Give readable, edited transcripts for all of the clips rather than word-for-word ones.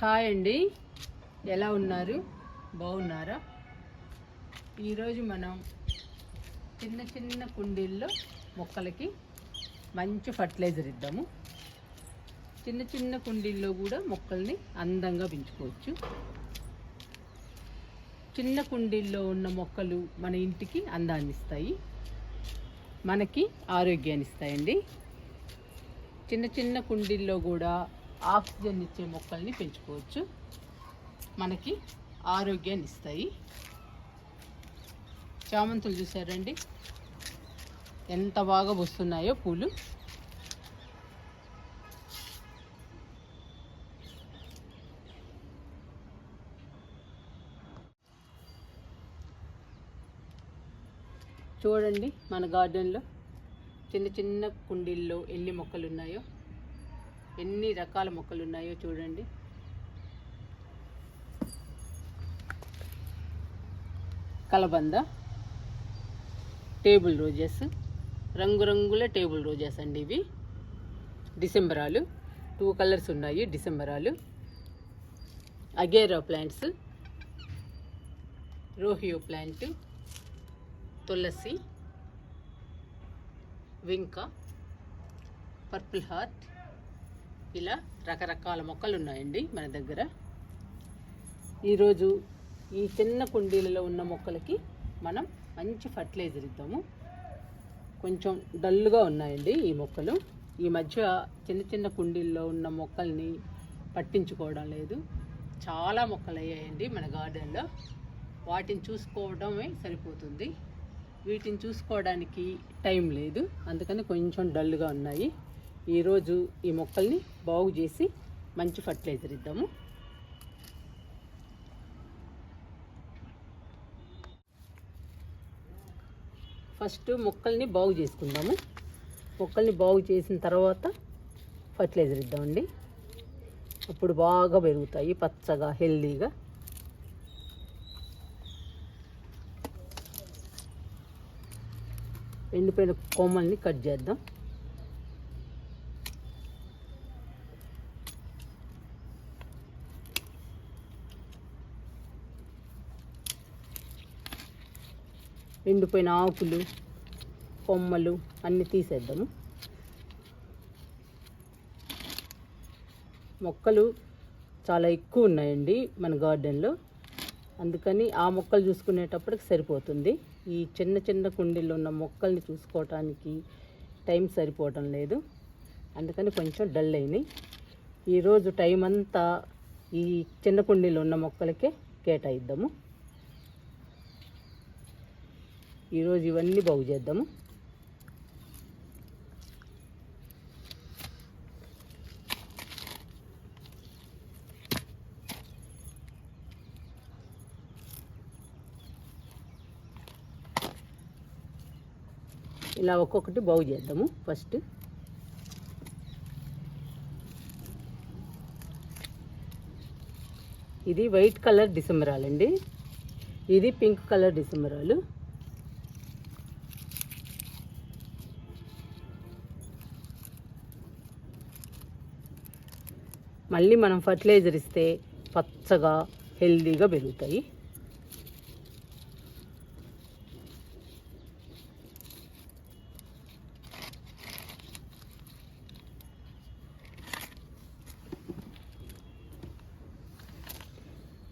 Hi అండి, ఎలా ఉన్నారు? బాగున్నారా? ఈరోజు మనం చిన్న చిన్న కుండీల్లో మొక్కలకి మంచి ఫర్టిలైజర్ ఇద్దాము. చిన్న చిన్న కుండీల్లో కూడా మొక్కల్ని అందంగా పెంచుకోవచ్చు. చిన్న కుండీల్లో ఉన్న మొక్కలు మన ఇంటికి అందాన్ని ఇస్తాయి, మనకి ఆరోగ్యాన్ని ఇస్తాయండి. చిన్న చిన్న కుండీల్లో కూడా ఆక్సిజన్ ఇచ్చే మొక్కల్ని పెంచుకోవచ్చు, మనకి ఆరోగ్యాన్ని ఇస్తాయి. చామంతులు చూసారండి ఎంత బాగా వస్తున్నాయో పూలు. చూడండి మన గార్డెన్లో చిన్న చిన్న కుండీల్లో ఎన్ని మొక్కలు ఉన్నాయో, ఎన్ని రకాల మొక్కలు ఉన్నాయో చూడండి. కలబంద, టేబుల్ రోజెస్, రంగురంగుల టేబుల్ రోజెస్ అండి ఇవి. డిసెంబరాలు 2 కలర్స్ ఉన్నాయి. డిసెంబరాలు, అగేరా ప్లాంట్స్, రోహియో ప్లాంట్, తులసి, వింకా, పర్పుల్ హార్ట్, ఇలా రకరకాల మొక్కలు ఉన్నాయండి మన దగ్గర. ఈరోజు ఈ చిన్న కుండీలలో ఉన్న మొక్కలకి మనం మంచి ఫర్టిలైజర్ ఇద్దాము. కొంచెం డల్గా ఉన్నాయండి ఈ మొక్కలు. ఈ మధ్య చిన్న చిన్న కుండీల్లో ఉన్న మొక్కల్ని పట్టించుకోవడం లేదు. చాలా మొక్కలు అయ్యాయండి మన గార్డెన్లో. వాటిని చూసుకోవడమే సరిపోతుంది, వీటిని చూసుకోవడానికి టైం లేదు. అందుకని కొంచెం డల్గా ఉన్నాయి. ఈరోజు ఈ మొక్కల్ని బాగు చేసి మంచి ఫర్టిలైజర్ ఇద్దాము. ఫస్ట్ మొక్కల్ని బాగు చేసుకుందాము. మొక్కల్ని బాగు చేసిన తర్వాత ఫర్టిలైజర్ ఇద్దామండి. అప్పుడు బాగా పెరుగుతాయి, పచ్చగా హెల్దీగా. ఎండిపోయిన కొమ్మల్ని కట్ చేద్దాం. ఎండిపోయిన ఆకులు, కొమ్మలు అన్నీ తీసేద్దాము. మొక్కలు చాలా ఎక్కువ ఉన్నాయండి మన గార్డెన్లో, అందుకని ఆ మొక్కలు చూసుకునేటప్పటికి సరిపోతుంది. ఈ చిన్న చిన్న కుండీల్లో ఉన్న మొక్కల్ని చూసుకోవటానికి టైం సరిపోవటం లేదు, అందుకని కొంచెం డల్ అయినాయి. ఈరోజు టైం అంతా ఈ చిన్న కుండీలో ఉన్న మొక్కలకే కేటాయిద్దాము. ఈరోజు ఇవన్నీ బాగు చేద్దాము. ఇలా ఒక్కొక్కటి బాగు చేద్దాము. ఫస్ట్ ఇది వైట్ కలర్ డిసెంబరాలండి, ఇది పింక్ కలర్ డిసెంబరాలు. మళ్ళీ మనం ఫర్టిలైజర్ ఇస్తే పచ్చగా హెల్దీగా పెరుగుతాయి.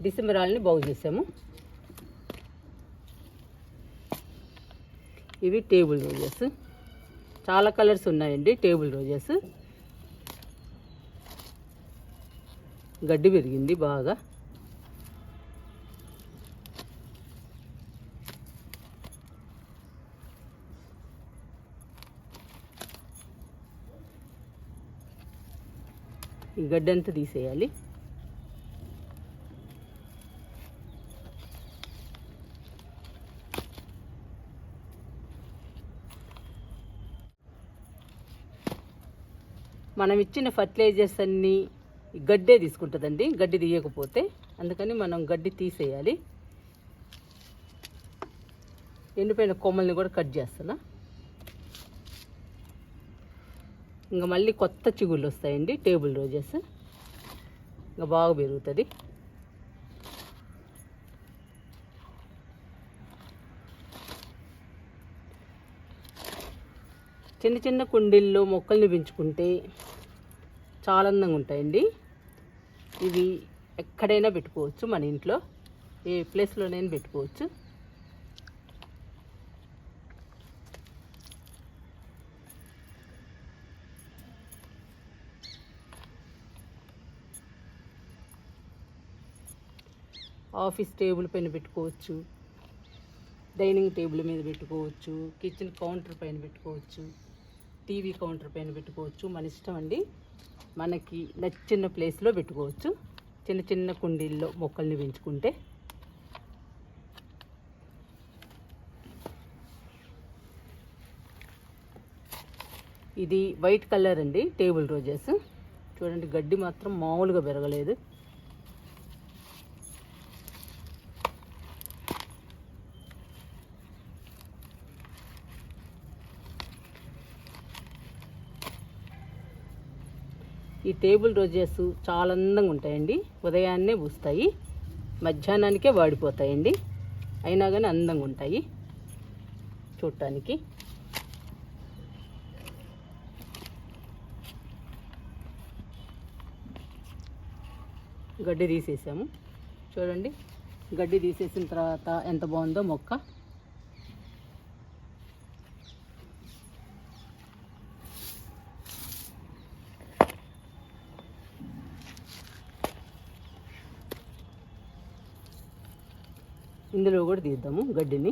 డిసెంబరాల్ని బాగు చేసాము. ఇవి టేబుల్ రోజెస్, చాలా కలర్స్ ఉన్నాయండి టేబుల్ రోజెస్. గడ్డి పెరిగింది బాగా. ఈ గడ్డి అంతా తీసేయాలి. మనం ఇచ్చిన ఫర్టిలైజర్స్ అన్నీ గడ్డే తీసుకుంటుందండి, గడ్డి తీయకపోతే. అందుకని మనం గడ్డి తీసేయాలి. ఎండిపోయిన కొమ్మల్ని కూడా కట్ చేస్తున్నా. ఇంకా మళ్ళీ కొత్త చిగుళ్ళు వస్తాయండి టేబుల్ రోజెస్. ఇంకా బాగా పెరుగుతుంది. చిన్న చిన్న కుండీల్లో మొక్కల్ని పెంచుకుంటే చాలా అందంగా ఉంటాయండి. ఇవి ఎక్కడైనా పెట్టుకోవచ్చు, మన ఇంట్లో ఏ ప్లేస్లోనైనా పెట్టుకోవచ్చు. ఆఫీస్ టేబుల్ పైన పెట్టుకోవచ్చు, డైనింగ్ టేబుల్ మీద పెట్టుకోవచ్చు, కిచెన్ కౌంటర్ పైన పెట్టుకోవచ్చు, టీవీ కౌంటర్ పైన పెట్టుకోవచ్చు. మన ఇష్టం అండి, మనకి నచ్చిన ప్లేస్లో పెట్టుకోవచ్చు. చిన్న చిన్న కుండీల్లో మొక్కల్ని పెంచుకుంటే. ఇది వైట్ కలర్ అండి, టేబుల్ రోజెస్. చూడండి, గడ్డి మాత్రం మామూలుగా పెరగలేదు. ఈ టేబుల్ రోజెస్ చాలా అందంగా ఉంటాయండి. ఉదయాన్నే పూస్తాయి, మధ్యాహ్నానికే వాడిపోతాయండి. అయినా కానీ అందంగా ఉంటాయి చూడటానికి. గడ్డి తీసేసాము చూడండి. గడ్డి తీసేసిన తర్వాత ఎంత బాగుందో మొక్క. ఇందులో కూడా తీద్దాము గడ్డిని.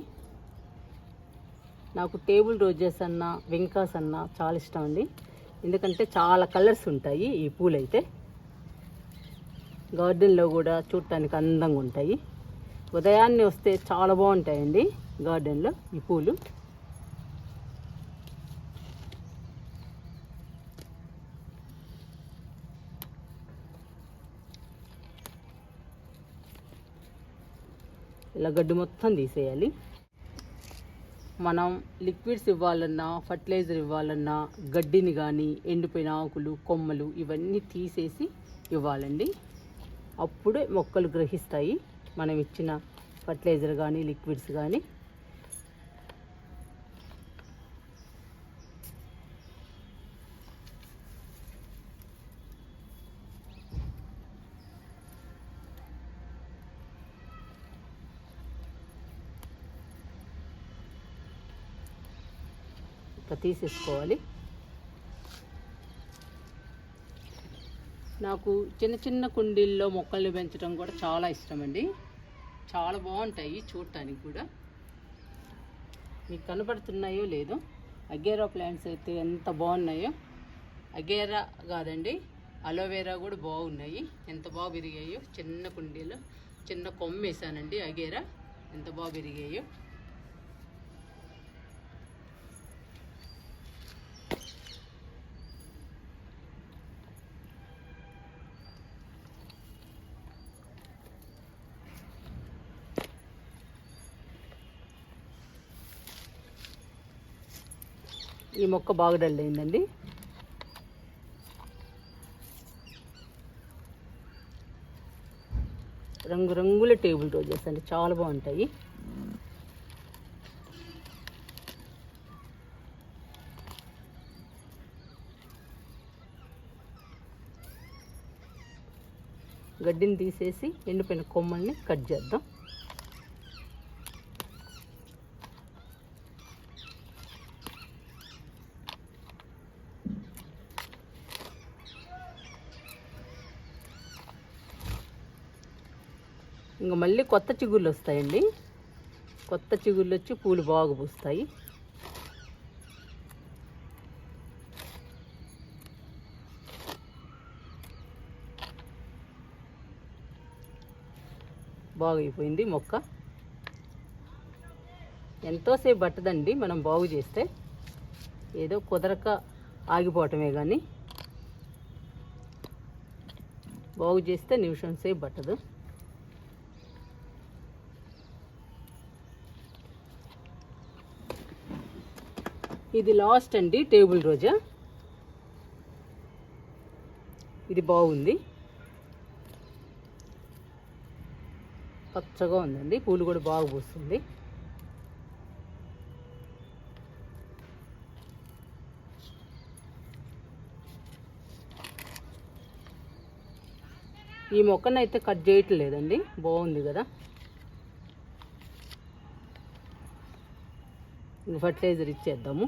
నాకు టేబుల్ రోజెస్ అన్న, వెంకాస్ అన్న చాలా ఇష్టం అండి. ఎందుకంటే చాలా కలర్స్ ఉంటాయి ఈ పూలు అయితే. గార్డెన్లో కూడా చూడటానికి అందంగా ఉంటాయి. ఉదయాన్నే వస్తే చాలా బాగుంటాయండి గార్డెన్లో ఈ పూలు. ఇలా గడ్డి మొత్తం తీసేయాలి. మనం లిక్విడ్స్ ఇవ్వాలన్నా, ఫర్టిలైజర్ ఇవ్వాలన్నా గడ్డిని కానీ, ఎండిపోయిన ఆకులు, కొమ్మలు ఇవన్నీ తీసేసి ఇవ్వాలండి. అప్పుడే మొక్కలు గ్రహిస్తాయి మనం ఇచ్చిన ఫర్టిలైజర్ కానీ, లిక్విడ్స్ కానీ. ఇట్లా తీసేసుకోవాలి. నాకు చిన్న చిన్న కుండీల్లో మొక్కల్ని పెంచడం కూడా చాలా ఇష్టం అండి. చాలా బాగుంటాయి చూడటానికి కూడా. మీకు కనబడుతున్నాయో లేదో, అగేరా ప్లాంట్స్ అయితే ఎంత బాగున్నాయో. అగేరా కాదండి, అలోవేరా కూడా బాగున్నాయి. ఎంత బాగా పెరిగాయో. చిన్న కుండీలో చిన్న కొమ్మ వేసానండి అగేరా, ఎంత బాగా పెరిగాయో. ఈ మొక్క బాగా డల్ అయిందండి. రంగురంగుల టేబుల్ రోజెస్ అండి, చాలా బాగుంటాయి. గడ్డిని తీసేసి ఎండిపోయిన కొమ్మల్ని కట్ చేద్దాం. ఇంకా మళ్ళీ కొత్త చిగుళ్ళు వస్తాయండి. కొత్త చిగుళ్ళు వచ్చి పూలు బాగా పూస్తాయి. బాగా అయిపోయింది మొక్క. ఎంతోసేపు పట్టదండి మనం బాగు చేస్తే. ఏదో కుదరక ఆగిపోవటమే కానీ బాగు చేస్తే నిమిషం సేపు పట్టదు. ఇది లాస్ట్ అండి టేబుల్ రోజా. ఇది బాగుంది. పచ్చగా ఉందండి, పూలు కూడా బాగా పూస్తుంది. ఈ మొక్కను అయితే కట్ చేయట్లేదండి, బాగుంది కదా. ఫర్టిలైజర్ ఇచ్చేద్దాము.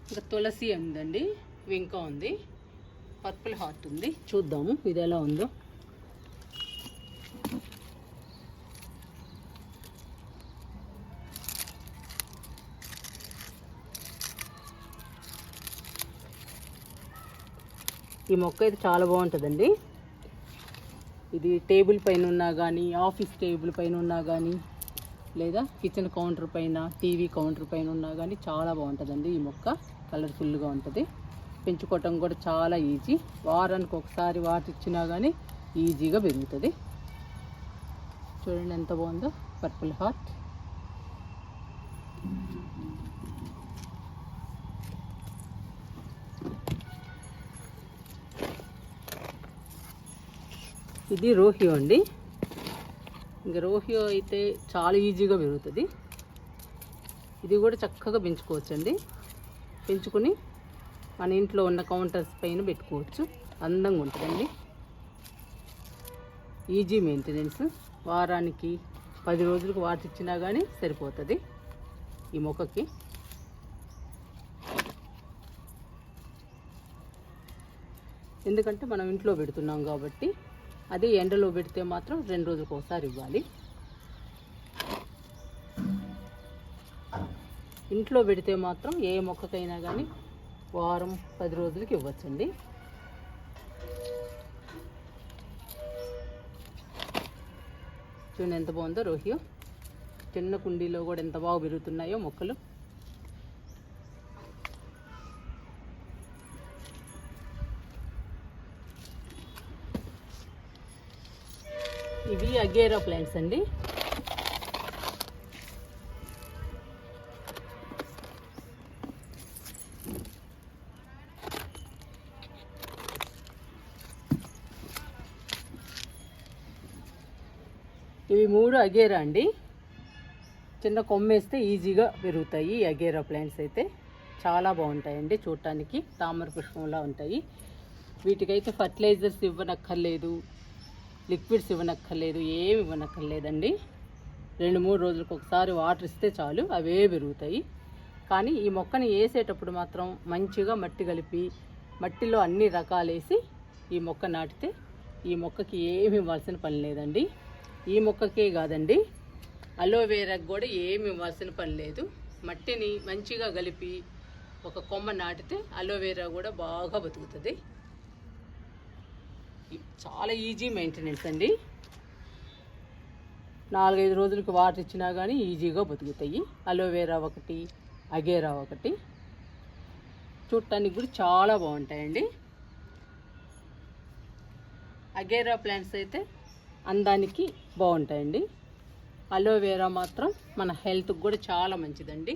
ఇంకా తులసి ఉందండి, ఇంకా ఉంది, పర్పుల్ హార్ట్ ఉంది. చూద్దాము ఇది ఎలా ఉందో. ఈ మొక్క అయితే చాలా బాగుంటుందండి. ఇది టేబుల్ పైన ఉన్నా కానీ, ఆఫీస్ టేబుల్ పైన ఉన్నా కానీ, లేదా కిచెన్ కౌంటర్ పైన, టీవీ కౌంటర్ పైన ఉన్నా కానీ చాలా బాగుంటుందండి. ఈ మొక్క కలర్ఫుల్గా ఉంటుంది, పెంచుకోవటం కూడా చాలా ఈజీ. వారానికి ఒకసారి వాటర్ ఇచ్చినా కానీ ఈజీగా పెరుగుతుంది. చూడండి ఎంత బాగుందో పర్పుల్ హార్ట్. ఇది రోహియో అండి. ఇంకా రోహియో అయితే చాలా ఈజీగా పెరుగుతుంది. ఇది కూడా చక్కగా పెంచుకోవచ్చండి. పెంచుకొని మన ఇంట్లో ఉన్న కౌంటర్స్ పైన పెట్టుకోవచ్చు, అందంగా ఉంటుందండి. Easy maintenance. వారానికి 10 రోజులకు వాటర్ ఇచ్చినా కానీ సరిపోతుంది ఈ మొక్కకి. ఎందుకంటే మనం ఇంట్లో పెడుతున్నాం కాబట్టి. అదే ఎండలో పెడితే మాత్రం 2 రోజులకు ఒకసారి ఇవ్వాలి. ఇంట్లో పెడితే మాత్రం ఏ మొక్కకైనా కానీ వారం 10 రోజులకి ఇవ్వచ్చండి. చూడండి ఎంత బాగుందో రోహియో. చిన్న కుండీలో కూడా ఎంత బాగా పెరుగుతున్నాయో మొక్కలు. ఇవి అగేరా ప్లాంట్స్ అండి. ఇవి 3 అగేరా అండి. చిన్న కొమ్మేస్తే ఈజీగా పెరుగుతాయి ఈ అగేరా ప్లాంట్స్ అయితే. చాలా బాగుంటాయండి చూడటానికి, తామర పుష్పంలా ఉంటాయి. వీటికైతే ఫర్టిలైజర్స్ ఇవ్వనక్కర్లేదు, లిక్విడ్స్ ఇవ్వనక్కర్లేదు, ఏమి ఇవ్వనక్కర్లేదండి. 2-3 రోజులకు ఒకసారి వాటర్ ఇస్తే చాలు, అవే పెరుగుతాయి. కానీ ఈ మొక్కని వేసేటప్పుడు మాత్రం మంచిగా మట్టి కలిపి, మట్టిలో అన్ని రకాలేసి ఈ మొక్క నాటితే ఈ మొక్కకి ఏమి ఇవ్వాల్సిన పని లేదండి. ఈ మొక్కకే కాదండి, అలోవేరాకి కూడా ఏమి ఇవ్వాల్సిన పని లేదు. మట్టిని మంచిగా కలిపి ఒక కొమ్మ నాటితే అలోవేరా కూడా బాగా బతుకుతుంది. చాలా ఈజీ మెయింటెనెన్స్ అండి. 4-5 రోజులకు వాటర్ ఇచ్చినా కానీ ఈజీగా బతుకుతాయి. అలోవేరా ఒకటి, అగేరా ఒకటి. చూడటానికి కూడా చాలా బాగుంటాయండి. అగేరా ప్లాంట్స్ అయితే అందానికి బాగుంటాయండి. అలోవేరా మాత్రం మన హెల్త్కి కూడా చాలా మంచిదండి.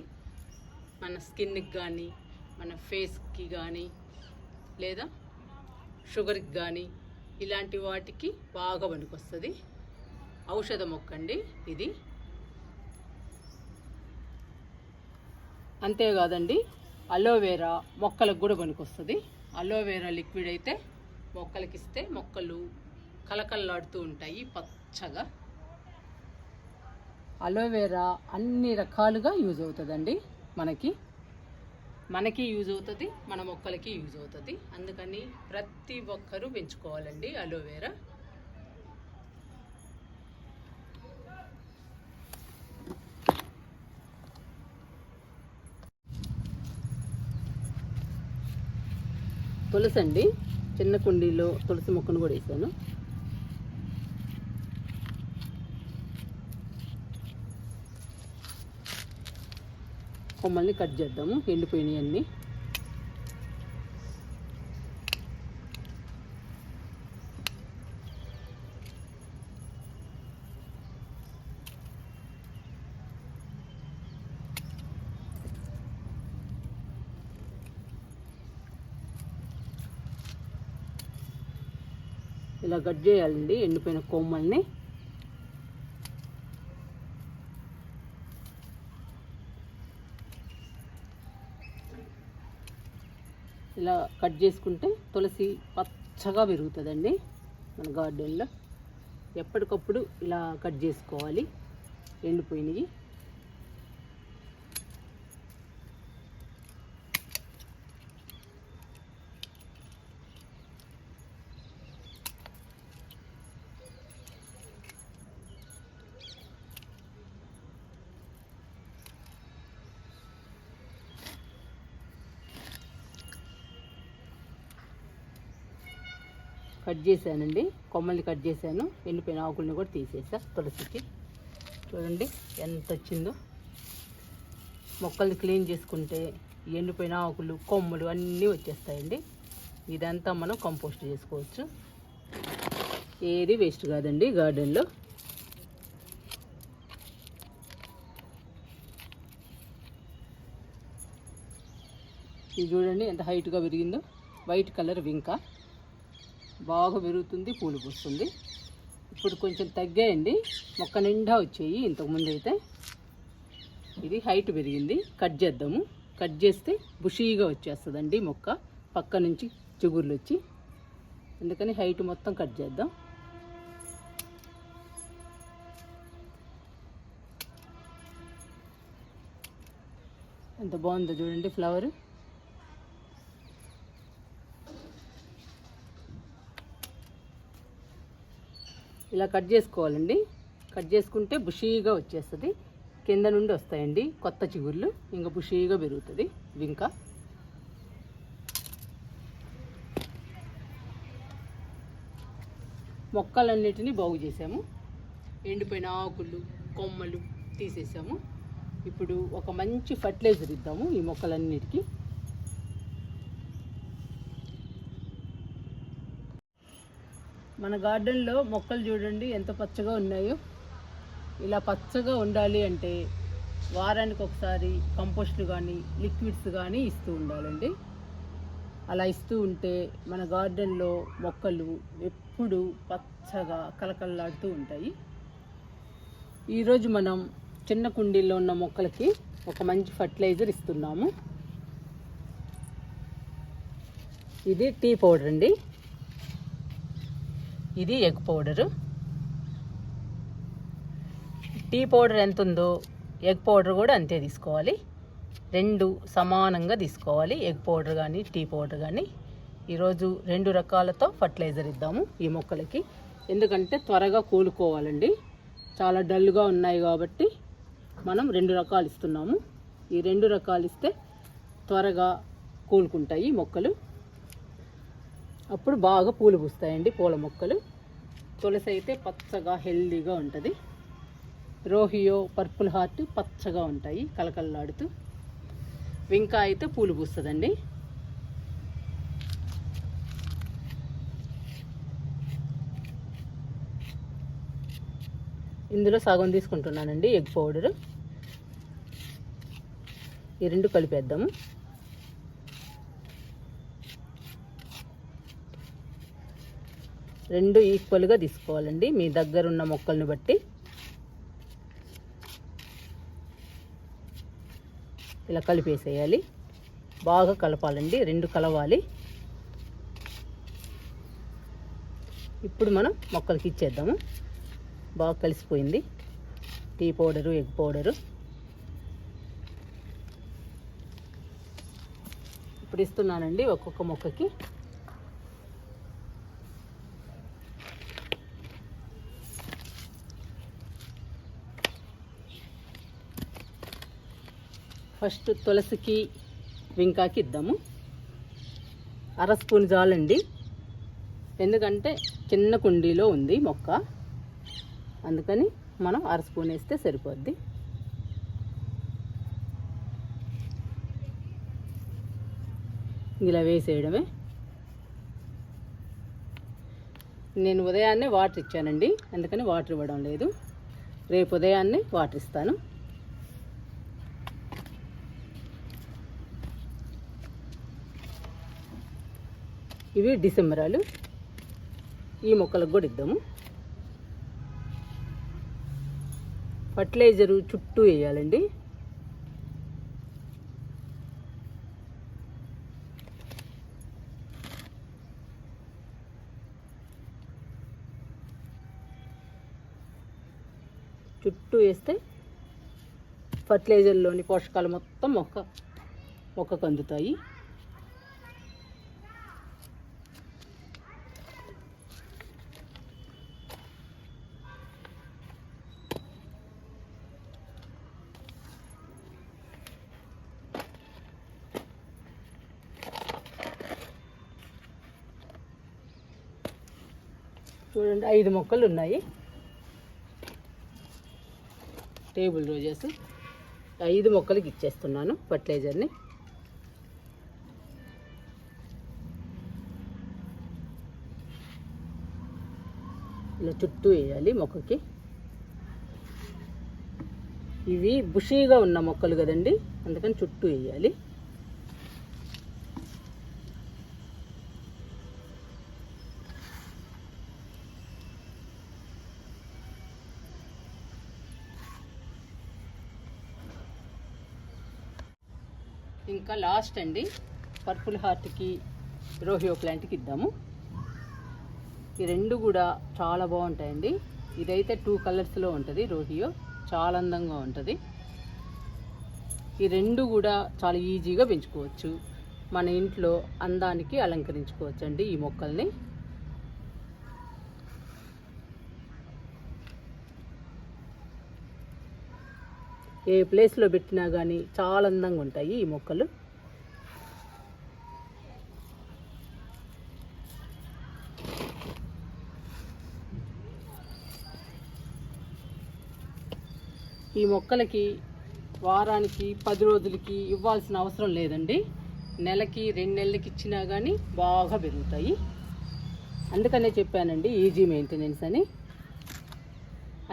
మన స్కిన్కి కానీ, మన ఫేస్కి కానీ, లేదా షుగర్కి కానీ ఇలాంటి వాటికి బాగా పనికొస్తుంది. ఔషధ మొక్క అండి ఇది. అంతేకాదండి, అలోవేరా మొక్కలకు కూడా పనికొస్తుంది. అలోవేరా లిక్విడ్ అయితే మొక్కలకి ఇస్తే మొక్కలు కలకల్లాడుతూ ఉంటాయి పచ్చగా. అలోవేరా అన్ని రకాలుగా యూజ్ అవుతుందండి. మనకి యూజ్ అవుతుంది, మన మొక్కలకి యూజ్ అవుతుంది. అందుకని ప్రతి ఒక్కరూ పెంచుకోవాలండి అలోవేరా. తులసి అండి, చిన్న కుండీలో తులసి మొక్కను కూడా వేసాను. కొమ్మల్ని కట్ చేద్దాము, ఎండిపోయినాయి అన్నీ. ఇలా కట్ చేయాలండి ఎండిపోయిన కొమ్మల్ని. ఇలా కట్ చేసుకుంటే తులసి పచ్చగా పెరుగుతుందండి మన గార్డెన్లో. ఎప్పటికప్పుడు ఇలా కట్ చేసుకోవాలి ఎండిపోయినవి. కట్ చేశానండి, కొమ్మల్ని కట్ చేశాను, ఎండిపోయిన ఆకుల్ని కూడా తీసేసా తులసికి. చూడండి ఎంత వచ్చిందో. మొక్కల్ని క్లీన్ చేసుకుంటే ఎండిపోయిన ఆకులు కొమ్మలు అన్నీ వచ్చేస్తాయండి. ఇదంతా మనం కంపోస్ట్ చేసుకోవచ్చు, ఏది వేస్ట్ కాదండి గార్డెన్లో. ఇది చూడండి ఎంత హైట్గా పెరిగిందో. వైట్ కలర్ వింక బాగా పెరుగుతుంది, పూలు పూస్తుంది. ఇప్పుడు కొంచెం తగ్గాయండి, మొక్క నిండా వచ్చాయి ఇంతకుముందు అయితే. ఇది హైట్ పెరిగింది, కట్ చేద్దాము. కట్ చేస్తే బుషీగా వచ్చేస్తుందండి మొక్క, పక్క నుంచి చిగుర్లు వచ్చి. అందుకని హైట్ మొత్తం కట్ చేద్దాం. ఎంత బాగుందో చూడండి ఫ్లవర్. ఇలా కట్ చేసుకోవాలండి. కట్ చేసుకుంటే బుషీగా వచ్చేస్తుంది, కింద నుండి వస్తాయండి కొత్త చిగుర్లు, ఇంకా బుషీగా పెరుగుతుంది వింక. మొక్కలన్నిటినీ బాగు చేసాము, ఎండిపోయిన ఆకులు కొమ్మలు తీసేసాము. ఇప్పుడు ఒక మంచి ఫర్టిలైజర్ ఇద్దాము ఈ మొక్కలన్నిటికీ. మన గార్డెన్లో మొక్కలు చూడండి ఎంత పచ్చగా ఉన్నాయో. ఇలా పచ్చగా ఉండాలి అంటే వారానికి ఒకసారి కంపోస్ట్ కానీ లిక్విడ్స్ కానీ ఇస్తూ ఉండాలండి. అలా ఇస్తూ ఉంటే మన గార్డెన్లో మొక్కలు ఎప్పుడు పచ్చగా కలకల్లాడుతూ ఉంటాయి. ఈరోజు మనం చిన్న కుండీల్లో ఉన్న మొక్కలకి ఒక మంచి ఫర్టిలైజర్ ఇస్తున్నాము. ఇది టీ పౌడర్ అండి, ఇది ఎగ్ పౌడరు. టీ పౌడర్ ఎంత ఉందో ఎగ్ పౌడర్ కూడా అంతే తీసుకోవాలి, రెండు సమానంగా తీసుకోవాలి, ఎగ్ పౌడర్ కానీ టీ పౌడర్ కానీ. ఈరోజు 2 రకాలతో ఫర్టిలైజర్ ఇద్దాము ఈ మొక్కలకి, ఎందుకంటే త్వరగా కూలుకోవాలండి. చాలా డల్గా ఉన్నాయి కాబట్టి మనం 2 రకాలు ఇస్తున్నాము. ఈ 2 రకాలు ఇస్తే త్వరగా కూలుకుంటాయి మొక్కలు, అప్పుడు బాగా పూలు పూస్తాయండి పూల మొక్కలు. తులసి అయితే పచ్చగా హెల్దీగా ఉంటుంది, రోహియో పర్పుల్ హార్ట్ పచ్చగా ఉంటాయి కలకల్లాడుతూ. వింక అయితే పూలు పూస్తుందండి. ఇందులో సగం తీసుకుంటున్నానండి ఎగ్ పౌడరు. ఈ 2 కలిపేద్దాము. రెండు ఈక్వల్గా తీసుకోవాలండి మీ దగ్గర ఉన్న మొక్కల్ని బట్టి. ఇలా కలిపేసేయాలి, బాగా కలపాలండి, 2 కలవాలి. ఇప్పుడు మనం మొక్కలకి ఇచ్చేద్దాము. బాగా కలిసిపోయింది టీ పౌడరు ఎగ్ పౌడరు. ఇప్పుడు ఇస్తున్నానండి ఒక్కొక్క మొక్కకి. ఫస్ట్ తులసికి వింకాకి ఇద్దాము. 1/2 స్పూన్ చాలండి, ఎందుకంటే చిన్న కుండీలో ఉంది మొక్క, అందుకని మనం 1/2 స్పూన్ వేస్తే సరిపోద్ది. ఇలా వేసేయడమే. నేను ఉదయాన్నే వాటర్ ఇచ్చానండి, అందుకని వాటర్ ఇవ్వడం లేదు. రేపు ఉదయాన్నే వాటర్ ఇస్తాను. ఇవి డిసెంబరాలు. ఈ మొక్కలకు కూడా ఇద్దాము. ఫర్టిలైజరు చుట్టూ వేయాలండి. చుట్టూ వేస్తే ఫర్టిలైజర్లోని పోషకాలు మొత్తం మొక్కకు అందుతాయి. చూడండి 5 మొక్కలు ఉన్నాయి. టేబుల్ రోజెస్ 5 మొక్కలకి ఇచ్చేస్తున్నాను ఫర్టిలైజర్ని. ఇలా చుట్టూ వేయాలి మొక్కకి. ఇవి బుషీగా ఉన్న మొక్కలు కదండి, అందుకని చుట్టూ వేయాలి. ఇంకా లాస్ట్ అండి, పర్పుల్ హార్ట్కి రోహియో ప్లాంట్కి ఇద్దాము. ఈ 2 కూడా చాలా బాగుంటాయండి. ఇదైతే 2 కలర్స్లో ఉంటుంది రోహియో, చాలా అందంగా ఉంటుంది. ఈ 2 కూడా చాలా ఈజీగా పెంచుకోవచ్చు. మన ఇంట్లో అందానికి అలంకరించుకోవచ్చు అండి ఈ మొక్కల్ని. ఏ ప్లేస్లో పెట్టినా కానీ చాలా అందంగా ఉంటాయి ఈ మొక్కలు. ఈ మొక్కలకి వారానికి 10 రోజులకి ఇవ్వాల్సిన అవసరం లేదండి. నెలకి 2 నెలలకి ఇచ్చినా కానీ బాగా పెరుగుతాయి. అందుకనే చెప్పానండి ఈజీ మెయింటెనెన్స్ అని.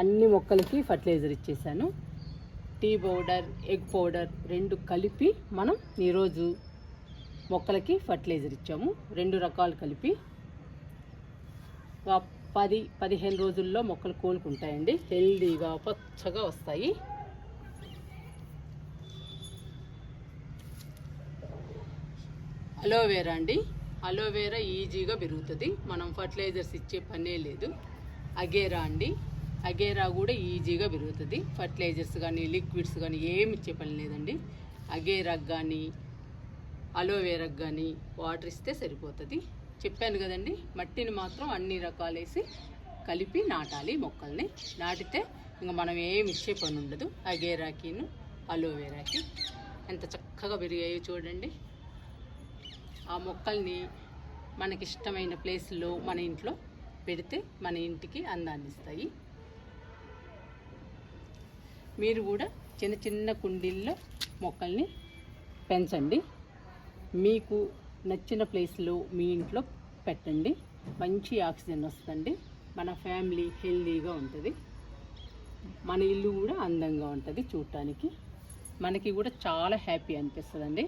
అన్ని మొక్కలకి ఫర్టిలైజర్ ఇచ్చేసాను. టీ పౌడర్, ఎగ్ పౌడర్ 2 కలిపి మనం ఈరోజు మొక్కలకి ఫర్టిలైజర్ ఇచ్చాము. 2 రకాలు కలిపి 10-15 రోజుల్లో మొక్కలు కోలుకుంటాయండి. హెల్దీగా పచ్చగా వస్తాయి. అలోవేరా అండి, అలోవేరా ఈజీగా పెరుగుతుంది. మనం ఫర్టిలైజర్స్ ఇచ్చే పనే లేదు. అగేరా అండి, అగేరా కూడా ఈజీగా పెరుగుతుంది. ఫర్టిలైజర్స్ కానీ లిక్విడ్స్ కానీ ఏమి ఇచ్చే పని లేదండి. అగేరాకు కానీ అలోవేరాకు కానీ వాటర్ ఇస్తే సరిపోతుంది. చెప్పాను కదండి, మట్టిని మాత్రం అన్ని రకాలు వేసి కలిపి నాటాలి. మొక్కల్ని నాటితే ఇంకా మనం ఏమి ఇచ్చే పని ఉండదు. అగేరాకిను అలోవేరాకి ఎంత చక్కగా పెరిగాయో చూడండి. ఆ మొక్కల్ని మనకిష్టమైన ప్లేస్లో మన ఇంట్లో పెడితే మన ఇంటికి అందాన్ని ఇస్తాయి. మీరు కూడా చిన్న చిన్న కుండీల్లో మొక్కల్ని పెంచండి. మీకు నచ్చిన ప్లేస్లో మీ ఇంట్లో పెట్టండి. మంచి ఆక్సిజన్ వస్తుంది. మన ఫ్యామిలీ హెల్దీగా ఉంటుంది. మన ఇల్లు కూడా అందంగా ఉంటుంది చూడటానికి. మనకి కూడా చాలా హ్యాపీ అనిపిస్తుందండి.